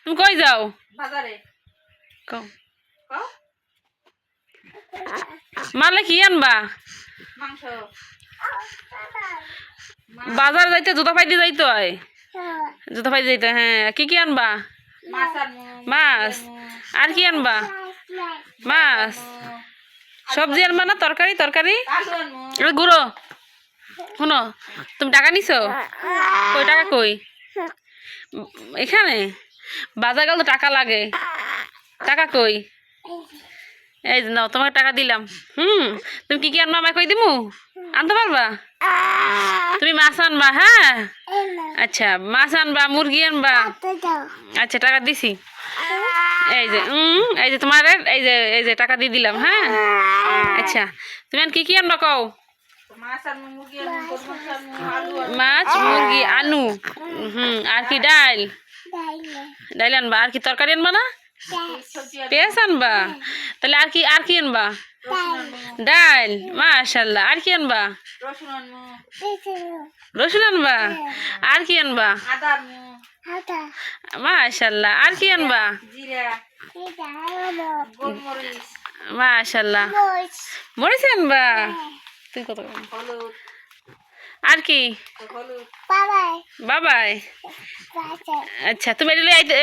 তুমি কই যাও? বাজারে। কও। কও। মারলে কি আনবা? মাংস। বাজার যাইতে জুতা পাইতে যাইতে হয়। জুতা পাইতে যাইতে, হ্যাঁ। কি আনবা? মাছ আনমু। মাছ। আর কি আনবা? মাছ। সবজি আনবা না তরকারি? আলু আনমু। গুঁড়ো শুনো, তুমি টাকা নিছো? কই টাকা কই? এখানে বাজার গেলে তো টাকা লাগে। টাকা কই? এই যে নাও, তোমাকে টাকা দিলাম। তুমি কি আনবা আমায় কই দিমু? আনতে পারবা? তুমি মাছ আনবা, হ্যাঁ? আচ্ছা, মাছ আনবা, মুরগি আনবা। আচ্ছা, টাকা দিছি। এই যে তোমার এই যে টাকা দিয়ে দিলাম, হ্যাঁ? আচ্ছা, তুমি কি আনবা কও? মাছ, মুরগি, আলু, আর কি ডাল আনবা। আর কি তরকারি আনবা না? পেঁয়াজ আনবা। তাহলে আর কি আনবা? ডাল। মাশাআল্লাহ। আর কি আনবা? রসুন আনবা। আর কি আনবা? মাশাআল্লাহ। আর কি আনবা? মাশাআল্লাহ। মরিচ আনবা। তুই কত? আর কি? বাবাই। আচ্ছা, তুমি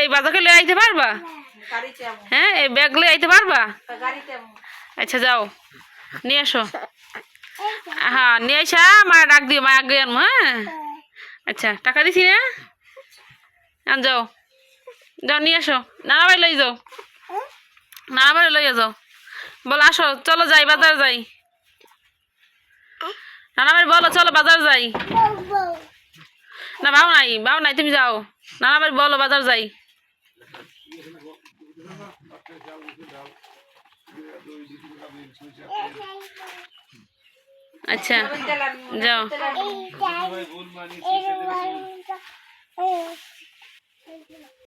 এই বাজারকে লয়ে আইতে পারবা? হ্যাঁ, এই ব্যাগ লয়ে আইতে পারবা? আচ্ছা, যাও নিয়ে আসো। হ্যাঁ, নিয়ে আসা মারা ডাক দিও, মা আগে আনবো, হ্যাঁ? আচ্ছা, টাকা দিছি না? যাও যাও নিয়ে আসো। নানা বাড়ি লই যাও। নানা বাড়ি লইয়া যাও। বলো আসো, চলো যাই, বাজার যাই। নানা বাড়ি বলো চলো বাজার যাই। না, বাউ নাই, তুমি যাও। নানা বাড়ি বলো বাজার যাই। আচ্ছা, যাও।